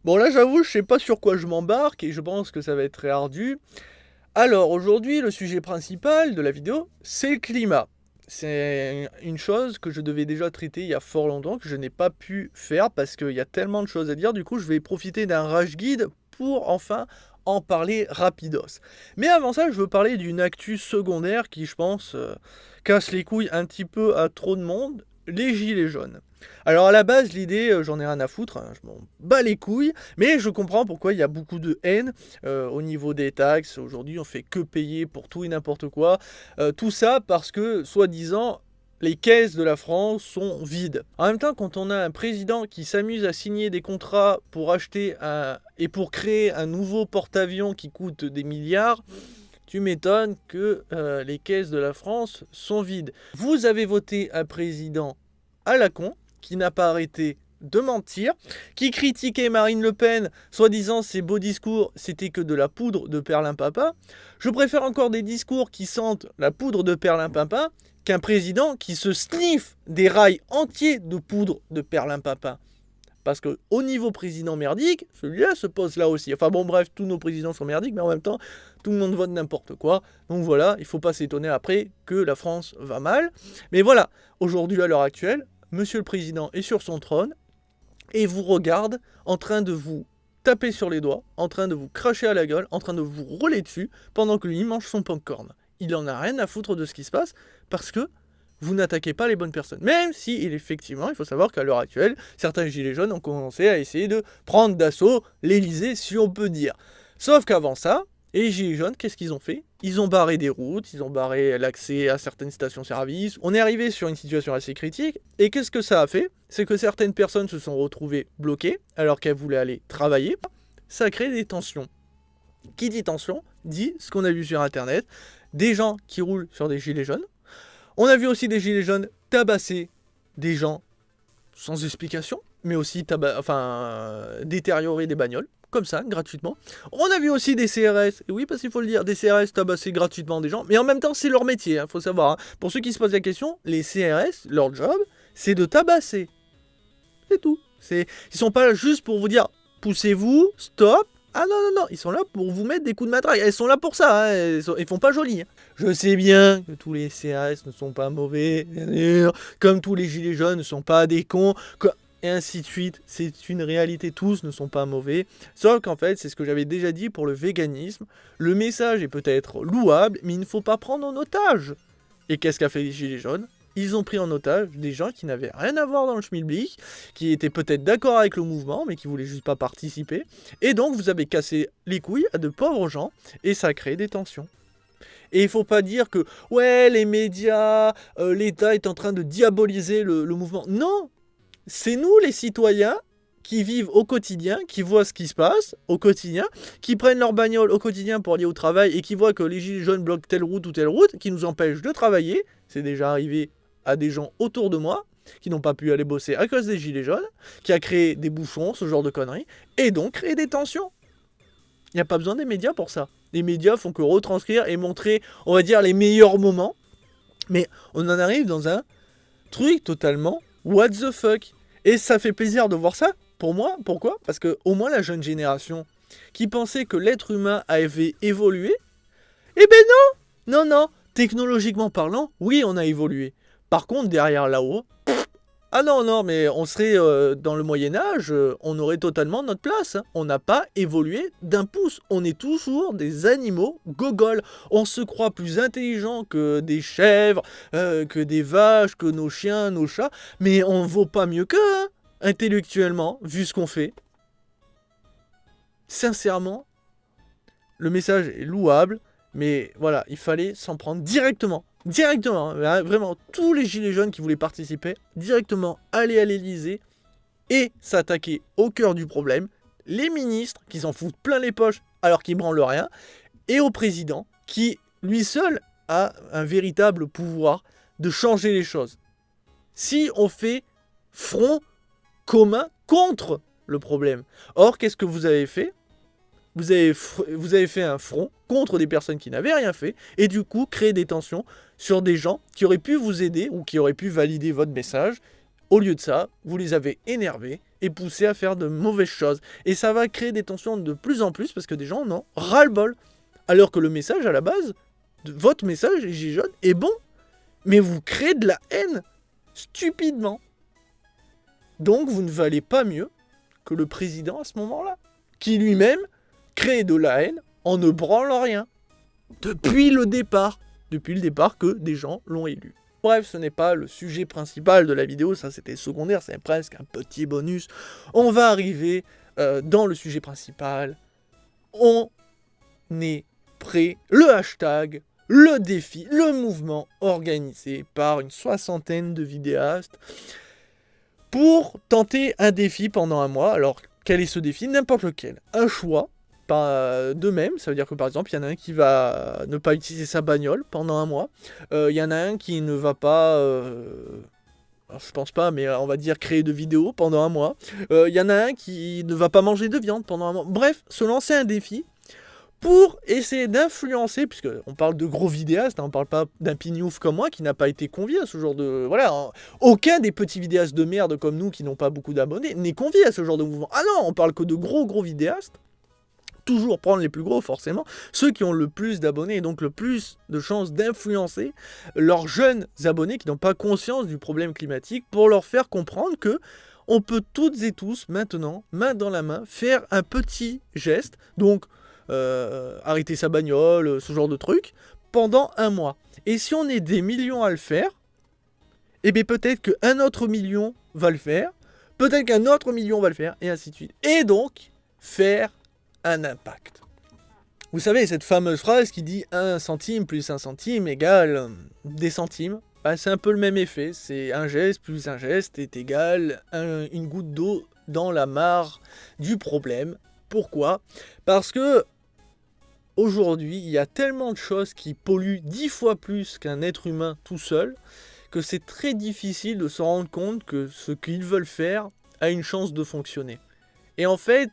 Bon là j'avoue, je sais pas sur quoi je m'embarque et je pense que ça va être très ardu. Alors aujourd'hui, le sujet principal de la vidéo, c'est le climat. C'est une chose que je devais déjà traiter il y a fort longtemps, que je n'ai pas pu faire parce qu'il y a tellement de choses à dire. Du coup, je vais profiter d'un rage guide pour enfin en parler rapidos. Mais avant ça, je veux parler d'une actu secondaire qui, je pense, casse les couilles un petit peu à trop de monde, les gilets jaunes. Alors à la base, l'idée, j'en ai rien à foutre, hein, je m'en bats les couilles, mais je comprends pourquoi il y a beaucoup de haine au niveau des taxes. Aujourd'hui, on fait que payer pour tout et n'importe quoi. Tout ça parce que, soi-disant, les caisses de la France sont vides. En même temps, quand on a un président qui s'amuse à signer des contrats pour acheter et pour créer un nouveau porte-avions qui coûte des milliards, tu m'étonnes que les caisses de la France sont vides. Vous avez voté un président à la con, qui n'a pas arrêté de mentir, qui critiquait Marine Le Pen, soi-disant ses beaux discours, c'était que de la poudre de perlimpinpin. Je préfère encore des discours qui sentent la poudre de perlimpinpin qu'un président qui se sniffe des rails entiers de poudre de perlimpinpin. Parce que au niveau président merdique, celui-là se pose là aussi. Enfin bon bref, tous nos présidents sont merdiques, mais en même temps, tout le monde vote n'importe quoi. Donc voilà, il ne faut pas s'étonner après que la France va mal. Mais voilà, aujourd'hui à l'heure actuelle, Monsieur le Président est sur son trône et vous regarde en train de vous taper sur les doigts, en train de vous cracher à la gueule, en train de vous rouler dessus, pendant que lui mange son popcorn. Il en a rien à foutre de ce qui se passe, parce que vous n'attaquez pas les bonnes personnes. Même si, effectivement, il faut savoir qu'à l'heure actuelle, certains gilets jaunes ont commencé à essayer de prendre d'assaut l'Elysée, si on peut dire. Sauf qu'avant ça, les gilets jaunes, qu'est-ce qu'ils ont fait? Ils ont barré des routes, ils ont barré l'accès à certaines stations-service. On est arrivé sur une situation assez critique. Et qu'est-ce que ça a fait? C'est que certaines personnes se sont retrouvées bloquées alors qu'elles voulaient aller travailler. Ça a créé des tensions. Qui dit tension, dit ce qu'on a vu sur Internet. Des gens qui roulent sur des gilets jaunes. On a vu aussi des gilets jaunes tabasser des gens sans explication, mais aussi détériorer des bagnoles, comme ça, gratuitement. On a vu aussi des CRS, et oui, parce qu'il faut le dire, des CRS tabasser gratuitement des gens, mais en même temps, c'est leur métier, faut savoir. Hein. Pour ceux qui se posent la question, les CRS, leur job, c'est de tabasser. C'est tout. Ils sont pas là juste pour vous dire, poussez-vous, stop. Ah non, non, non, ils sont là pour vous mettre des coups de matraque. Elles sont là pour ça, hein. Ils font pas joli. Hein. Je sais bien que tous les CRS ne sont pas mauvais, bien sûr, comme tous les gilets jaunes ne sont pas des cons, et ainsi de suite. C'est une réalité, tous ne sont pas mauvais. Sauf qu'en fait, c'est ce que j'avais déjà dit pour le véganisme. Le message est peut-être louable, mais il ne faut pas prendre en otage. Et qu'est-ce qu'a fait les gilets jaunes? Ils ont pris en otage des gens qui n'avaient rien à voir dans le schmilblick, qui étaient peut-être d'accord avec le mouvement, mais qui voulaient juste pas participer. Et donc, vous avez cassé les couilles à de pauvres gens, et ça a créé des tensions. Et il faut pas dire que, ouais, les médias, l'État est en train de diaboliser le mouvement. Non, c'est nous, les citoyens, qui vivent au quotidien, qui voient ce qui se passe au quotidien, qui prennent leur bagnole au quotidien pour aller au travail et qui voient que les gilets jaunes bloquent telle route ou telle route, qui nous empêchent de travailler. C'est déjà arrivé à des gens autour de moi qui n'ont pas pu aller bosser à cause des gilets jaunes, qui a créé des bouchons, ce genre de conneries, et donc créé des tensions. Il n'y a pas besoin des médias pour ça. Les médias font que retranscrire et montrer, on va dire, les meilleurs moments, mais on en arrive dans un truc totalement what the fuck. Et ça fait plaisir de voir ça, pour moi. Pourquoi? Parce que au moins la jeune génération qui pensait que l'être humain avait évolué, eh ben non. Non, non, technologiquement parlant, oui, on a évolué. Par contre, derrière là-haut, ah non, non, mais on serait dans le Moyen-Âge, on aurait totalement notre place. Hein. On n'a pas évolué d'un pouce. On est toujours des animaux gogoles. On se croit plus intelligent que des chèvres, que des vaches, que nos chiens, nos chats. Mais on vaut pas mieux qu'eux, hein, intellectuellement, vu ce qu'on fait. Sincèrement, le message est louable. Mais voilà, il fallait s'en prendre directement. Directement, hein, vraiment, tous les gilets jaunes qui voulaient participer, directement aller à l'Elysée et s'attaquer au cœur du problème. Les ministres qui s'en foutent plein les poches alors qu'ils branlent rien. Et au président qui, lui seul, a un véritable pouvoir de changer les choses. Si on fait front commun contre le problème. Or, qu'est-ce que vous avez fait ? Vous avez fait un front contre des personnes qui n'avaient rien fait, et du coup créer des tensions sur des gens qui auraient pu vous aider, ou qui auraient pu valider votre message, Au lieu de ça, vous les avez énervés et poussés à faire de mauvaises choses. Et ça va créer des tensions de plus en plus parce que des gens en ont ras-le-bol. Alors que le message à la base, votre message, les gilets jaunes, est bon. Mais vous créez de la haine, stupidement. Donc vous ne valez pas mieux que le président à ce moment-là, qui lui-même crée de la haine en ne branlant rien. Depuis le départ que des gens l'ont élu. Bref, ce n'est pas le sujet principal de la vidéo, ça c'était secondaire, c'est presque un petit bonus. On va arriver dans le sujet principal. On est prêt, le hashtag, le défi, le mouvement organisé par une 60aine de vidéastes pour tenter un défi pendant un mois. Alors, quel est ce défi? N'importe lequel. Un choix, pas d'eux-mêmes, ça veut dire que par exemple, il y en a un qui va ne pas utiliser sa bagnole pendant un mois. Il y en a un qui ne va pas... alors, je pense pas, mais on va dire créer de vidéos pendant un mois. Il y en a un qui ne va pas manger de viande pendant un mois. Bref, se lancer un défi pour essayer d'influencer, puisqu'on parle de gros vidéastes, on parle pas d'un pignouf comme moi qui n'a pas été convié à ce genre de... Voilà, aucun des petits vidéastes de merde comme nous qui n'ont pas beaucoup d'abonnés n'est convié à ce genre de mouvement. Ah non, on parle que de gros vidéastes. Toujours prendre les plus gros forcément, ceux qui ont le plus d'abonnés et donc le plus de chances d'influencer leurs jeunes abonnés qui n'ont pas conscience du problème climatique pour leur faire comprendre que on peut toutes et tous maintenant, main dans la main, faire un petit geste, donc arrêter sa bagnole, ce genre de truc, pendant un mois. Et si on est des millions à le faire, eh bien peut-être qu'un autre million va le faire, peut-être qu'un autre million va le faire, et ainsi de suite. Et donc, faire un impact. Vous savez, cette fameuse phrase qui dit 1 centime plus 1 centime égale des centimes, bah, c'est un peu le même effet, c'est un geste plus un geste est égal une goutte d'eau dans la mare du problème. Pourquoi? Parce que aujourd'hui, il y a tellement de choses qui polluent 10 fois plus qu'un être humain tout seul, que c'est très difficile de se rendre compte que ce qu'ils veulent faire a une chance de fonctionner. Et en fait,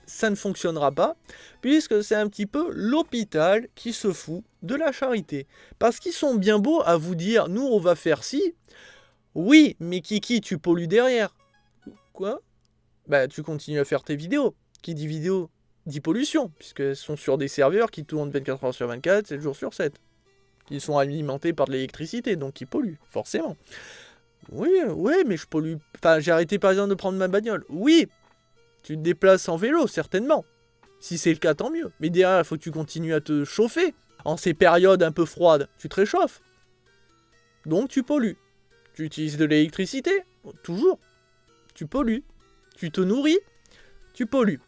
ça ne fonctionnera pas, puisque c'est un petit peu l'hôpital qui se fout de la charité. Parce qu'ils sont bien beaux à vous dire, nous on va faire ci. Oui, mais Kiki, tu pollues derrière. Quoi? Bah tu continues à faire tes vidéos. Qui dit vidéo dit pollution, puisqu'elles sont sur des serveurs qui tournent 24 heures sur 24, 7 jours sur 7. Qui sont alimentés par de l'électricité, donc qui polluent, forcément. Oui, mais je pollue... Enfin, j'ai arrêté par exemple de prendre ma bagnole. Oui, tu te déplaces en vélo, certainement. Si c'est le cas, tant mieux. Mais derrière, il faut que tu continues à te chauffer. En ces périodes un peu froides, tu te réchauffes. Donc tu pollues. Tu utilises de l'électricité, toujours. Tu pollues. Tu te nourris, tu pollues.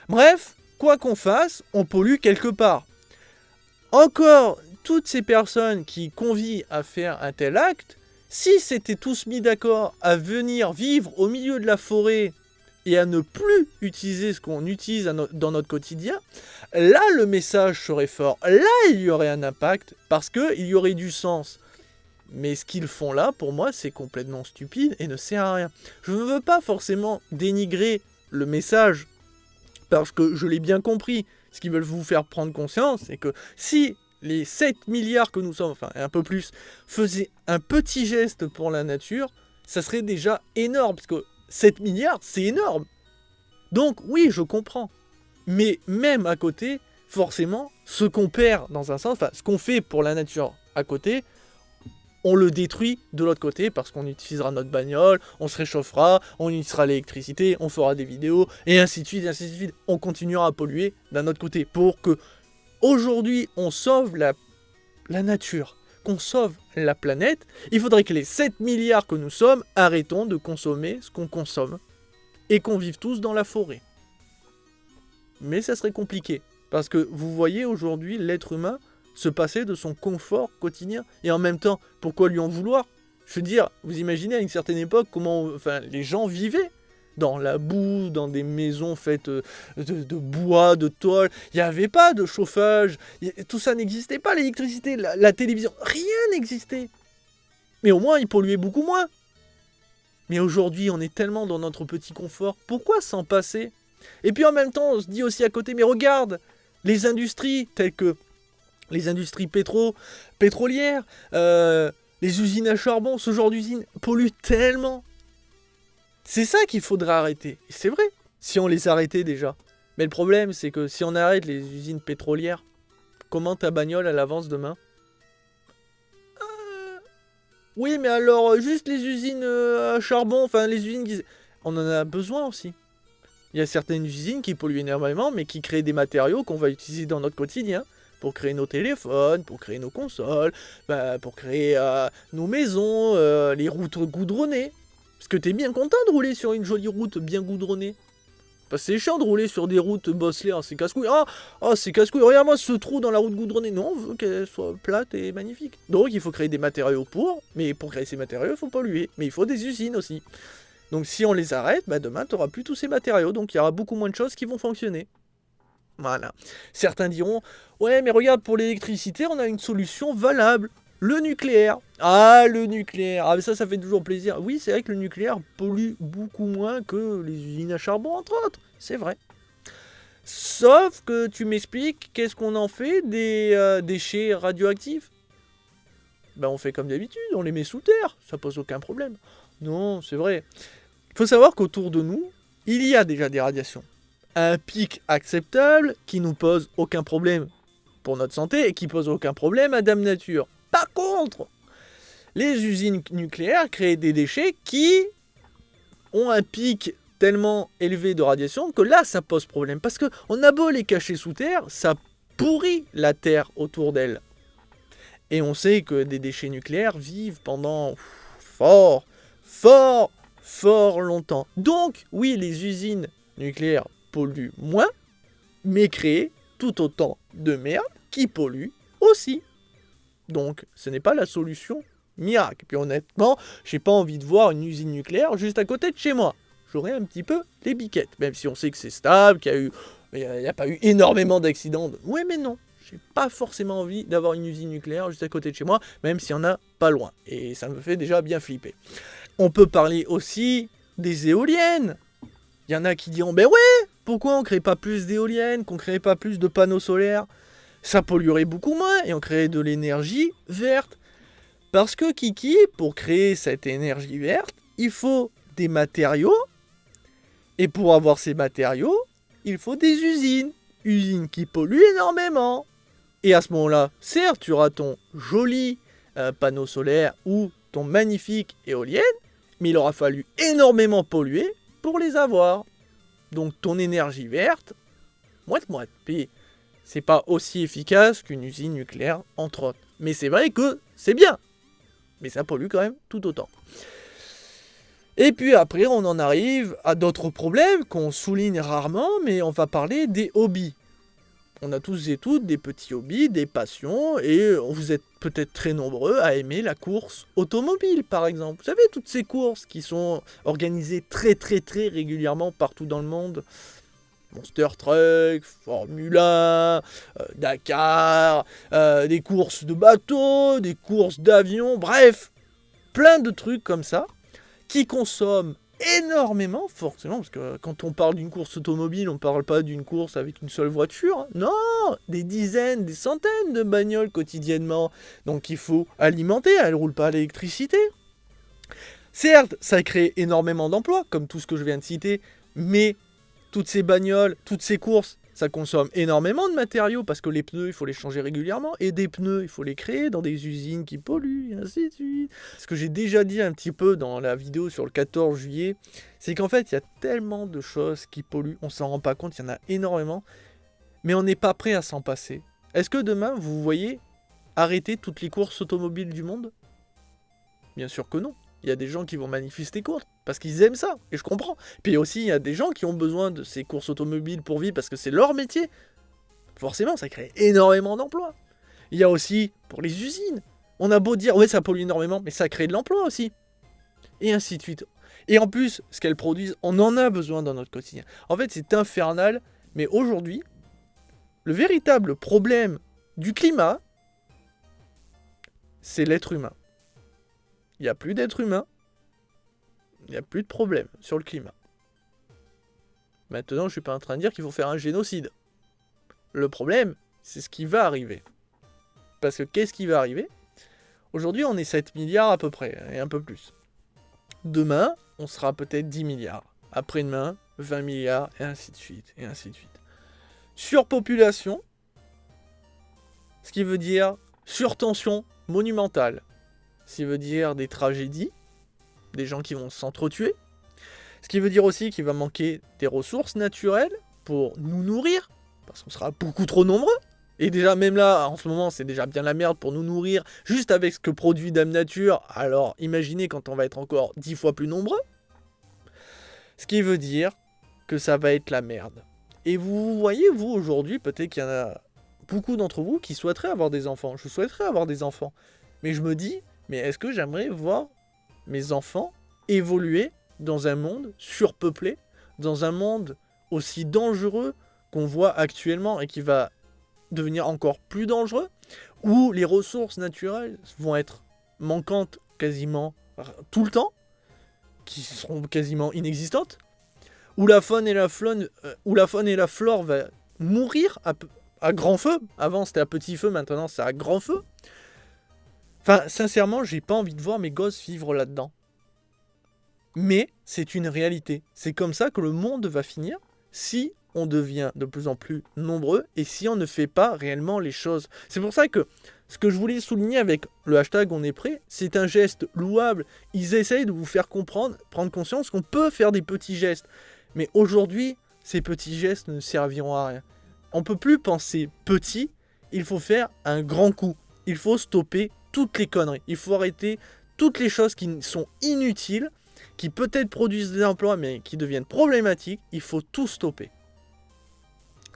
Bref, quoi qu'on fasse, on pollue quelque part. Encore, toutes ces personnes qui convient à faire un tel acte, si s'étaient tous mis d'accord à venir vivre au milieu de la forêt et à ne plus utiliser ce qu'on utilise dans notre quotidien, là le message serait fort, là il y aurait un impact, parce qu'il y aurait du sens. Mais ce qu'ils font là, pour moi, c'est complètement stupide et ne sert à rien. Je ne veux pas forcément dénigrer le message, parce que je l'ai bien compris. Ce qu'ils veulent vous faire prendre conscience, c'est que si les 7 milliards que nous sommes, enfin un peu plus, faisaient un petit geste pour la nature, ça serait déjà énorme, parce que 7 milliards, c'est énorme. Donc oui, je comprends. Mais même à côté, forcément, ce qu'on perd dans un sens, enfin ce qu'on fait pour la nature à côté, on le détruit de l'autre côté parce qu'on utilisera notre bagnole, on se réchauffera, on utilisera l'électricité, on fera des vidéos, et ainsi de suite, et ainsi de suite. On continuera à polluer d'un autre côté pour que aujourd'hui on sauve la nature, qu'on sauve la planète. Il faudrait que les 7 milliards que nous sommes arrêtons de consommer ce qu'on consomme et qu'on vive tous dans la forêt. Mais ça serait compliqué parce que vous voyez aujourd'hui l'être humain se passer de son confort quotidien. Et en même temps, pourquoi lui en vouloir? Je veux dire, vous imaginez à une certaine époque comment les gens vivaient dans la boue, dans des maisons faites de bois, de tôle. Il n'y avait pas de chauffage, tout ça n'existait pas, l'électricité, la télévision, rien n'existait. Mais au moins, ils polluaient beaucoup moins. Mais aujourd'hui, on est tellement dans notre petit confort, pourquoi s'en passer? Et puis en même temps, on se dit aussi à côté, mais regarde, les industries telles que les industries pétrolières, les usines à charbon, ce genre d'usines polluent tellement C'est ça qu'il faudrait arrêter. Et c'est vrai, si on les arrêtait déjà. Mais le problème, c'est que si on arrête les usines pétrolières, comment ta bagnole, elle avance demain? Oui, mais alors, juste les usines à charbon, enfin les usines qui... On en a besoin aussi. Il y a certaines usines qui polluent énormément, mais qui créent des matériaux qu'on va utiliser dans notre quotidien. Pour créer nos téléphones, pour créer nos consoles, pour créer nos maisons, les routes goudronnées. Parce que t'es bien content de rouler sur une jolie route bien goudronnée. Parce que c'est chiant de rouler sur des routes bosselées, hein, c'est casse-couille. C'est casse-couille, regarde-moi ce trou dans la route goudronnée. Non, on veut qu'elle soit plate et magnifique. Donc il faut créer des matériaux mais pour créer ces matériaux, il faut polluer. Mais il faut des usines aussi. Donc si on les arrête, demain, tu n'auras plus tous ces matériaux, donc il y aura beaucoup moins de choses qui vont fonctionner. Voilà. Certains diront, ouais, mais regarde, pour l'électricité, on a une solution valable. Le nucléaire. Ah, le nucléaire. Ah, mais ça fait toujours plaisir. Oui, c'est vrai que le nucléaire pollue beaucoup moins que les usines à charbon, entre autres. C'est vrai. Sauf que tu m'expliques, qu'est-ce qu'on en fait des déchets radioactifs? On fait comme d'habitude, on les met sous terre. Ça pose aucun problème. Non, c'est vrai. Il faut savoir qu'autour de nous, il y a déjà des radiations. Un pic acceptable qui nous pose aucun problème pour notre santé et qui pose aucun problème à Dame Nature. Par contre, les usines nucléaires créent des déchets qui ont un pic tellement élevé de radiation que là, ça pose problème. Parce qu'on a beau les cacher sous terre, ça pourrit la terre autour d'elles. Et on sait que des déchets nucléaires vivent pendant fort longtemps. Donc, oui, les usines nucléaires polluent moins, mais créent tout autant de merde qui pollue aussi. Donc, ce n'est pas la solution miracle. Et puis honnêtement, j'ai pas envie de voir une usine nucléaire juste à côté de chez moi. J'aurais un petit peu les biquettes, même si on sait que c'est stable, qu'il n'y a pas eu énormément d'accidents. Oui, mais non. J'ai pas forcément envie d'avoir une usine nucléaire juste à côté de chez moi, même s'il y en a pas loin. Et ça me fait déjà bien flipper. On peut parler aussi des éoliennes. Il y en a qui diront, ouais, pourquoi on crée pas plus d'éoliennes, qu'on crée pas plus de panneaux solaires? Ça polluerait beaucoup moins et on crée de l'énergie verte. Parce que Kiki, pour créer cette énergie verte, il faut des matériaux. Et pour avoir ces matériaux, il faut des usines. Usines qui polluent énormément. Et à ce moment-là, certes, tu auras ton joli panneau solaire ou ton magnifique éolienne, mais il aura fallu énormément polluer pour les avoir. Donc ton énergie verte, moite-moite. Puis c'est pas aussi efficace qu'une usine nucléaire, entre autres. Mais c'est vrai que c'est bien. Mais ça pollue quand même tout autant. Et puis après, on en arrive à d'autres problèmes qu'on souligne rarement, mais on va parler des hobbies. On a tous et toutes des petits hobbies, des passions, et vous êtes peut-être très nombreux à aimer la course automobile, par exemple. Vous savez, toutes ces courses qui sont organisées très régulièrement partout dans le monde. Monster Truck, Formula, Dakar, des courses de bateaux, des courses d'avions, bref, plein de trucs comme ça, qui consomment énormément, forcément, parce que quand on parle d'une course automobile, on ne parle pas d'une course avec une seule voiture, non, des dizaines, des centaines de bagnoles quotidiennement, donc il faut alimenter, elles ne roulent pas à l'électricité. Certes, ça crée énormément d'emplois, comme tout ce que je viens de citer, mais toutes ces bagnoles, toutes ces courses, ça consomme énormément de matériaux, parce que les pneus, il faut les changer régulièrement, et des pneus, il faut les créer dans des usines qui polluent, et ainsi de suite. Ce que j'ai déjà dit un petit peu dans la vidéo sur le 14 juillet, c'est qu'en fait, il y a tellement de choses qui polluent, on s'en rend pas compte, il y en a énormément, mais on n'est pas prêt à s'en passer. Est-ce que demain, vous voyez arrêter toutes les courses automobiles du monde? Bien sûr que non. Il y a des gens qui vont manifester contre, parce qu'ils aiment ça, et je comprends. Puis aussi, il y a des gens qui ont besoin de ces courses automobiles pour vivre, parce que c'est leur métier. Forcément, ça crée énormément d'emplois. Il y a aussi, pour les usines, on a beau dire, ouais, ça pollue énormément, mais ça crée de l'emploi aussi. Et ainsi de suite. Et en plus, ce qu'elles produisent, on en a besoin dans notre quotidien. En fait, c'est infernal, mais aujourd'hui, le véritable problème du climat, c'est l'être humain. Il n'y a plus d'êtres humains, il n'y a plus de problème sur le climat. Maintenant, je ne suis pas en train de dire qu'il faut faire un génocide. Le problème, c'est ce qui va arriver. Parce que qu'est-ce qui va arriver? Aujourd'hui, on est 7 milliards à peu près, et un peu plus. Demain, on sera peut-être 10 milliards. Après-demain, 20 milliards, et ainsi de suite, et ainsi de suite. Surpopulation, ce qui veut dire surtension monumentale. Ce qui veut dire des tragédies, des gens qui vont s'entretuer. Ce qui veut dire aussi qu'il va manquer des ressources naturelles pour nous nourrir, parce qu'on sera beaucoup trop nombreux. Et déjà, même là, en ce moment, c'est déjà bien la merde pour nous nourrir, juste avec ce que produit Dame Nature. Alors, imaginez quand on va être encore 10 fois plus nombreux. Ce qui veut dire que ça va être la merde. Et vous voyez, vous, aujourd'hui, peut-être qu'il y en a beaucoup d'entre vous qui souhaiteraient avoir des enfants. Je souhaiterais avoir des enfants. Mais je me dis, mais est-ce que j'aimerais voir mes enfants évoluer dans un monde surpeuplé, dans un monde aussi dangereux qu'on voit actuellement et qui va devenir encore plus dangereux, où les ressources naturelles vont être manquantes quasiment tout le temps, qui seront quasiment inexistantes, où la faune et la flore va mourir à grand feu. Avant c'était à petit feu, maintenant c'est à grand feu. Enfin, sincèrement, j'ai pas envie de voir mes gosses vivre là-dedans. Mais c'est une réalité. C'est comme ça que le monde va finir si on devient de plus en plus nombreux et si on ne fait pas réellement les choses. C'est pour ça que ce que je voulais souligner avec le hashtag On est prêt, c'est un geste louable. Ils essayent de vous faire comprendre, prendre conscience qu'on peut faire des petits gestes. Mais aujourd'hui, ces petits gestes ne serviront à rien. On ne peut plus penser petit, il faut faire un grand coup. Il faut stopper toutes les conneries. Il faut arrêter toutes les choses qui sont inutiles, qui peut-être produisent des emplois, mais qui deviennent problématiques. Il faut tout stopper.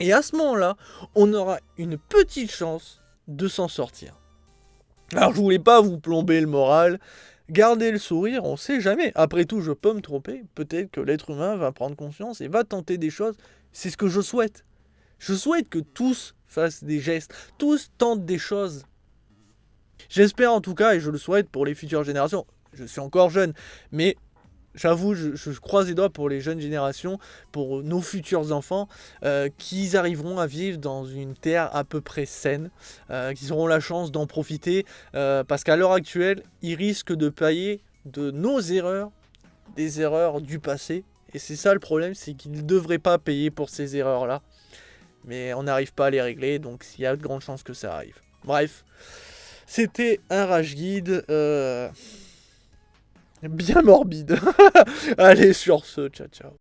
Et à ce moment-là, on aura une petite chance de s'en sortir. Alors je voulais pas vous plomber le moral, gardez le sourire, on sait jamais. Après tout, je peux me tromper, peut-être que l'être humain va prendre conscience et va tenter des choses. C'est ce que je souhaite. Je souhaite que tous fassent des gestes, tous tentent des choses. J'espère en tout cas, et je le souhaite pour les futures générations, je suis encore jeune, mais j'avoue, je croise les doigts pour les jeunes générations, pour nos futurs enfants, qu'ils arriveront à vivre dans une terre à peu près saine, qu'ils auront la chance d'en profiter, parce qu'à l'heure actuelle, ils risquent de payer de nos erreurs, des erreurs du passé. Et c'est ça le problème, c'est qu'ils ne devraient pas payer pour ces erreurs-là. Mais on n'arrive pas à les régler, donc il y a de grandes chances que ça arrive. Bref, c'était un rage guide. Bien morbide. Allez, sur ce, ciao ciao.